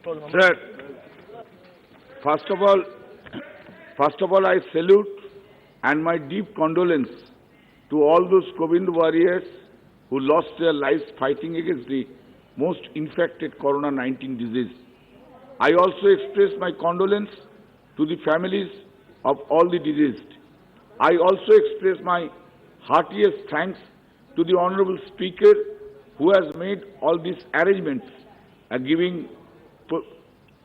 Sir, first of all, I salute and my deep condolence to all those Govind warriors who lost their lives fighting against the most infected Corona-19 disease. I also express my condolence to the families of all the deceased. I also express my heartiest thanks to the Honorable Speaker who has made all these arrangements and giving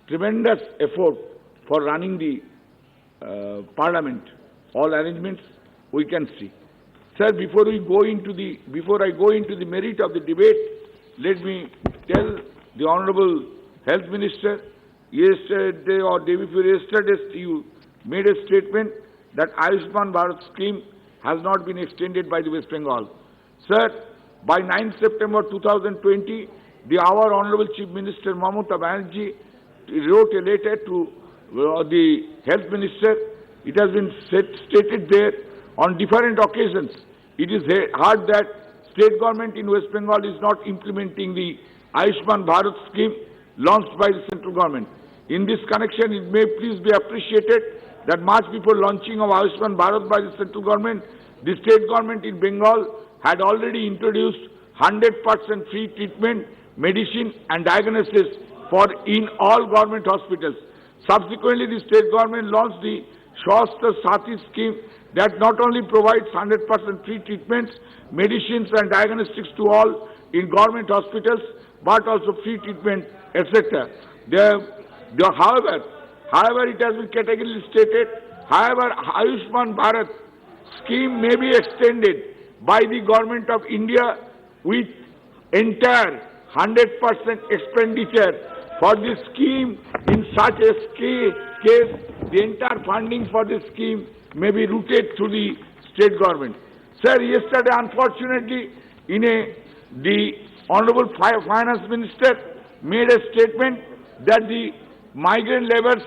tremendous effort for running the Parliament. All arrangements we can see. Sir, before I go into the merit of the debate, let me tell the Honorable Health Minister, yesterday or day before yesterday, you made a statement that Ayushman Bharat scheme has not been extended by the West Bengal. Sir, by 9 September 2020, our Honorable Chief Minister Mamata Banerjee wrote a letter to the Health Minister. It has been stated there on different occasions. It is heard that state government in West Bengal is not implementing the Ayushman Bharat scheme launched by the central government. In this connection, it may please be appreciated that much before launching of Ayushman Bharat by the central government, the state government in Bengal had already introduced 100% free treatment, medicine and diagnosis in all government hospitals. Subsequently, the state government launched the Swasthya Sathi scheme that not only provides 100% free treatments, medicines and diagnostics to all in government hospitals, but also free treatment, etc. However, it has been categorically stated, however, Ayushman Bharat scheme may be extended by the government of India with entire 100% expenditure for this scheme. In such a case, the entire funding for this scheme may be routed through the state government. Sir, yesterday, unfortunately, the Honorable Finance Minister made a statement that the migrant labours,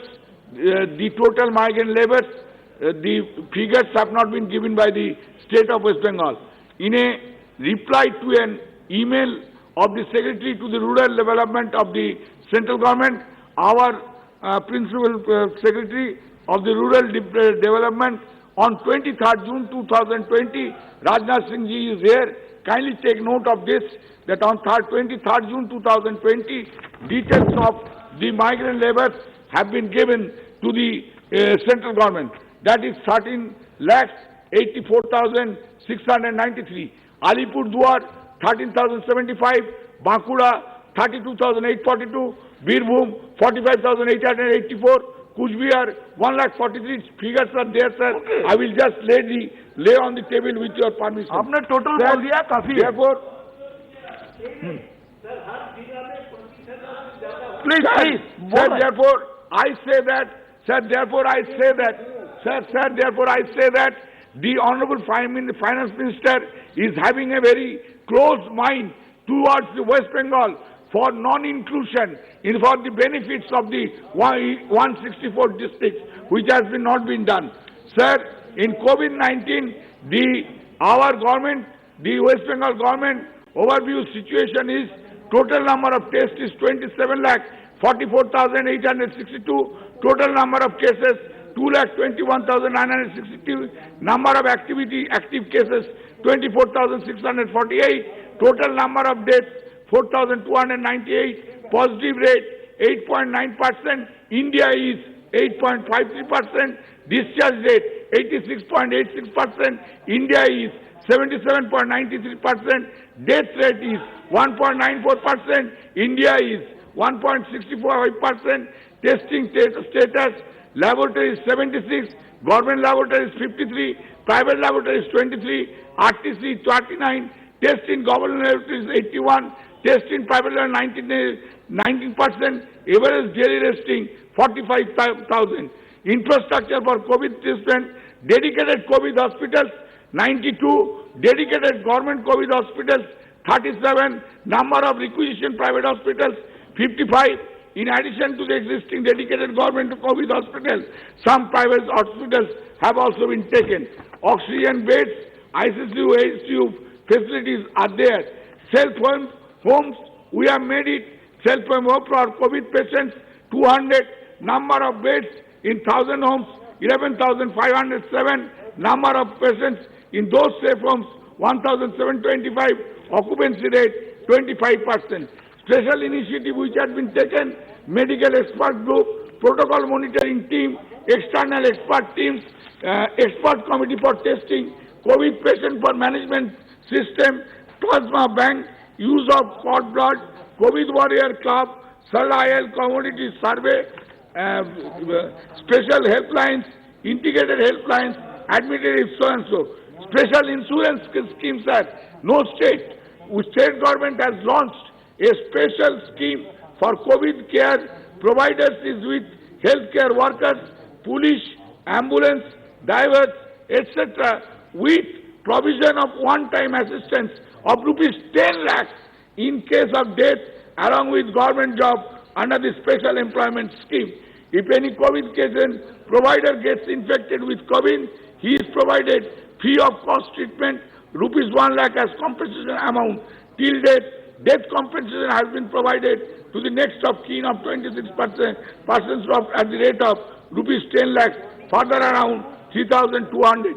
the total migrant labours, the figures have not been given by the state of West Bengal. In a reply to an email of the Secretary to the Rural Development of the central government, our Principal Secretary of the Rural Development on 23rd June 2020, Rajnath Singh ji is here. Kindly take note of this, that on 23rd June 2020, details of the migrant labours have been given to the central government. That is 13,84,693. Alipurduar 13,075. Bankura 32,842. Birbhum 45,884. Kuchbihar 1,43,000. Figures are there, sir. Okay. I will just lay on the table with your permission. आपने total बोल दिया काफी. Therefore, please. Sir, therefore I say that the Honorable Finance Minister is having a very close mind towards the West Bengal for non-inclusion for the benefits of the 164 districts, which has not been done. Sir, in COVID-19, our government, the West Bengal government overview situation is total number of tests is 27,44,862. Total number of cases 2,21,962. Number of active cases 24,648. Total number of deaths 4,298. Positive rate 8.9%. India is 8.53%. Discharge rate 86.86%. India is 77.93%. Death rate is 1.94%. India is 1.65%. Testing status, laboratory is 76, government laboratory is 53, private laboratory is 23, RTC 39, test in government laboratory is 81, test in private laboratory 19%, average daily testing 45,000. Infrastructure for COVID treatment, dedicated COVID hospitals 92, dedicated government COVID hospitals 37, number of requisition private hospitals 55. In addition to the existing dedicated government COVID hospitals, some private hospitals have also been taken. Oxygen beds, ICU facilities are there. Self-homes, we have made it self-employed for COVID patients, 200, number of beds in 1,000 homes, 11,507, number of patients in those safe homes, 1,725, occupancy rate 25%. Special initiative which had been taken, medical expert group, protocol monitoring team, external expert teams, expert committee for testing, COVID patient for management system, plasma bank, use of cord blood, COVID warrior club, SAL-IL commodity survey, special helplines, integrated helplines, admitted so and so. Special insurance schemes are no state. State government has launched a special scheme for COVID care. Providers is with healthcare workers, police, ambulance, divers, etc. with provision of one-time assistance of rupees 10 lakhs in case of death along with government job under the special employment scheme. If any COVID patient provider gets infected with COVID, he is provided free of cost treatment, rupees 1 lakh as compensation amount. Till date, death compensation has been provided to the next of kin of 26% at the rate of rupees 10 lakhs, further around 3,200.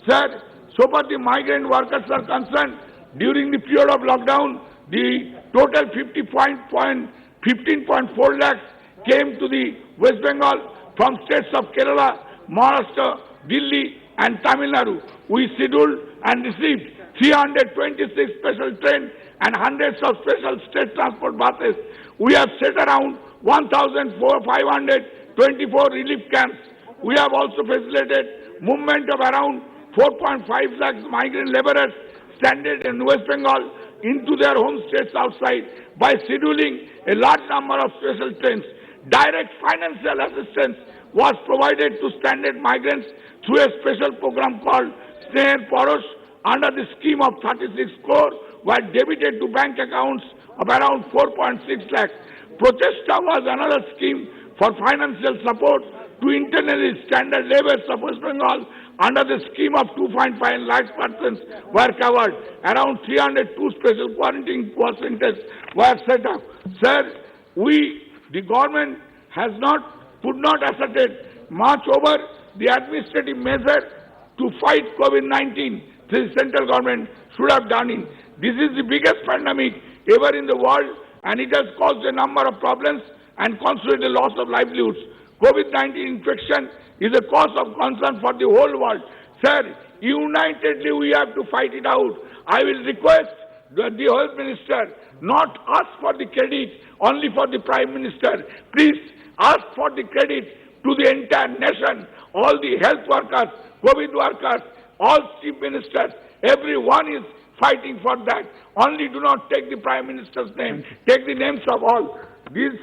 Sir, so far the migrant workers are concerned, during the period of lockdown, the total 15.4 lakhs came to the West Bengal from states of Kerala, Maharashtra, Delhi and Tamil Nadu. We scheduled and received 326 special trains and hundreds of special state transport buses. We have set around 1,524 relief camps. We have also facilitated movement of around 4.5 lakhs migrant laborers stranded in West Bengal into their home states outside by scheduling a large number of special trains. Direct financial assistance was provided to stranded migrants through a special program called Sneha Parosh under the scheme of 36 crore were debited to bank accounts of around 4.6 lakhs. Protesta was another scheme for financial support to internally stranded laborers of West Bengal under the scheme of 2.5 lakh persons were covered. Around 302 special quarantine centers were set up. Sir, the government could not ascertain much over the administrative measure to fight COVID-19. The central government should have done it. This is the biggest pandemic ever in the world, and it has caused a number of problems and constituted a loss of livelihoods. COVID-19 infection is a cause of concern for the whole world. Sir, unitedly we have to fight it out. I will request the Health Minister not ask for the credit only for the Prime Minister. Please ask for the credit to the entire nation, all the health workers, COVID workers, all chief ministers. Everyone is fighting for that. Only do not take the Prime Minister's name. Take the names of all. This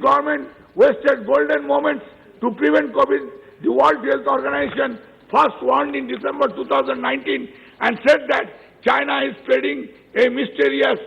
government wasted golden moments to prevent COVID. The World Health Organization first warned in December 2019 and said that China is spreading a mysterious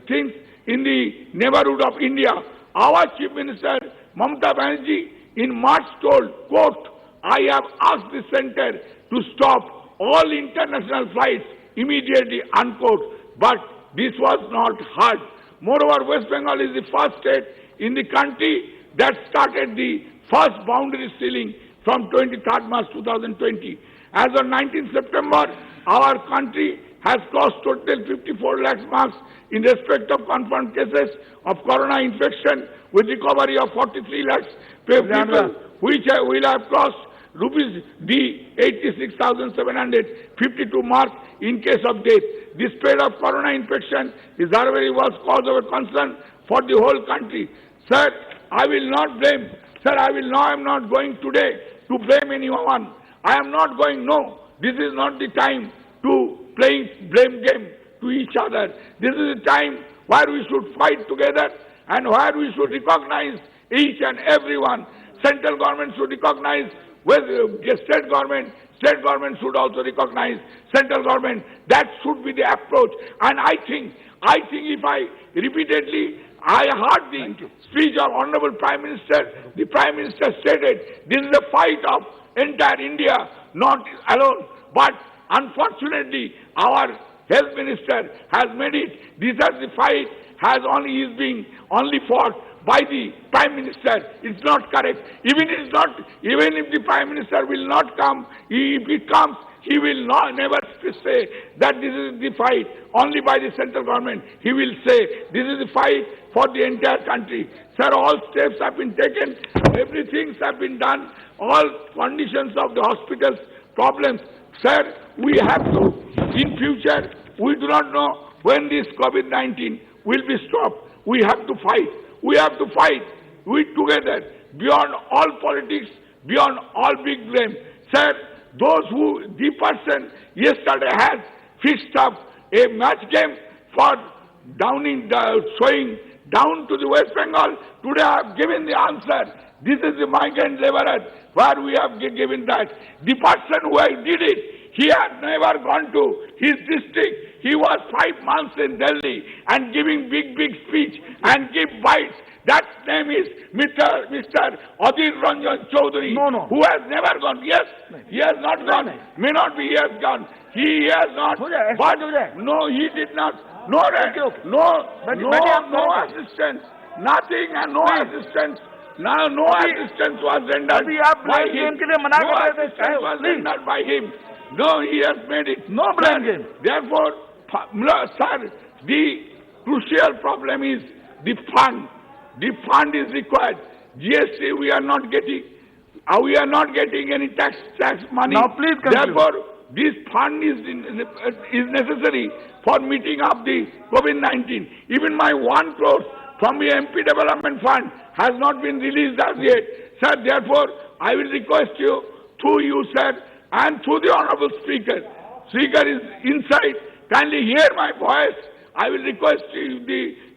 things in the neighborhood of India. Our Chief Minister Mamata Banerjee in March told, quote, I have asked the center to stop all international flights immediately, unquote. But this was not heard. Moreover, West Bengal is the first state in the country that started the first boundary sealing from 23rd March 2020. As of 19 September, our country has crossed total 54 lakhs marks in respect of confirmed cases of corona infection with recovery of 43 lakhs people, which will have crossed rupees the 86,752 mark in case of death. The spread of corona infection is a very worst cause of concern for the whole country. Sir, I will not blame. Sir, I am not going today to blame anyone. I am not going, no. This is not the time to play blame game to each other. This is the time where we should fight together and where we should recognize each and everyone. Central government should recognize state government should also recognize central government. That should be the approach. And I think if I repeatedly, I heard the speech of Honorable Prime Minister. The Prime Minister stated, this is a fight of entire India, not alone. But unfortunately, our Health Minister has made it. This is the fight is being only fought by the Prime Minister. It's not correct. Even if the Prime Minister will not come, if he comes, he will never say that this is the fight only by the central government. He will say this is the fight for the entire country. Sir, all steps have been taken, everything has been done, all conditions of the hospitals, problems. Sir, we have to, in future, we do not know when this COVID-19 will be stopped. We have to fight. We have to fight. We together, beyond all politics, beyond all big blame. Sir, the person yesterday has fixed up a match game for showing down to the West Bengal. Today I have given the answer. This is the migrant laborer where we have given that. The person who did it, he had never gone to his district. He was 5 months in Delhi and giving big speech and give bites. That name is Mr. Adil Ranjan Chaudhary, who has never gone. Yes, he has not gone. May not be he has gone. He has not. But no, he did not. No, no assistance. Nothing and no assistance. No assistance was rendered by him. No assistance was rendered by him. No, he has made it. No blame game. Therefore, sir, the crucial problem is the fund. The fund is required. GST we are not getting. We are not getting any tax money. Now please conclude. Therefore, this fund is necessary for meeting up the COVID-19. Even my 1 crore from the MP Development Fund has not been released as yet. Sir, therefore, I will request you, through you, sir, and through the Honorable Speaker. Speaker is inside. Kindly hear my voice. I will request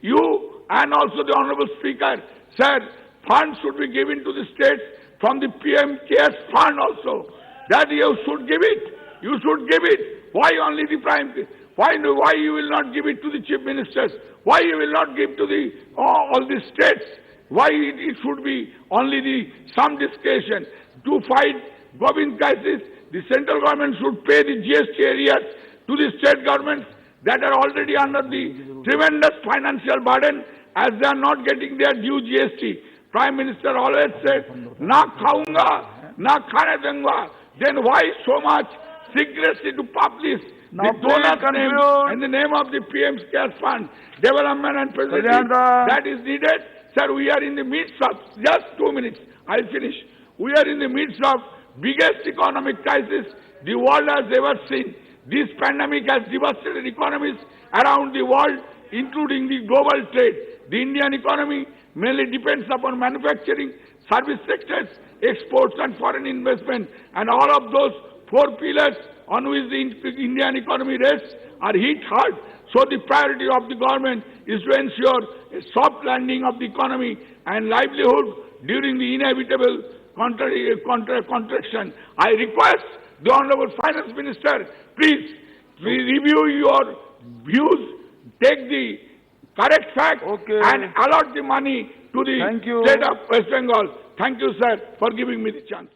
you and also the Honorable Speaker, sir, funds should be given to the states from the PM CARES Fund also. That you should give it. You should give it. Why only the Prime? Why you will not give it to the Chief Ministers? Why you will not give to all the states? Why it should be only some discretion to fight COVID crisis? The central government should pay the GST areas to the state governments that are already under the tremendous financial burden as they are not getting their due GST. Prime Minister always said, "Na khaunga, na khane dunga." Then why so much secrecy to publish the donor name and the name of the PM's CARES Fund, Development and Facility that is needed? Sir, we are in the midst of, just 2 minutes, I'll finish. We are in the midst of biggest economic crisis the world has ever seen. This pandemic has devastated economies around the world, including the global trade. The Indian economy mainly depends upon manufacturing, service sectors, exports and foreign investment, and all of those 4 pillars on which the Indian economy rests are hit hard. So the priority of the government is to ensure a soft landing of the economy and livelihood during the inevitable contraction. I request the Honorable Finance Minister, please review your views, take the correct facts and allot the money to the state of West Bengal. Thank you, sir, for giving me the chance.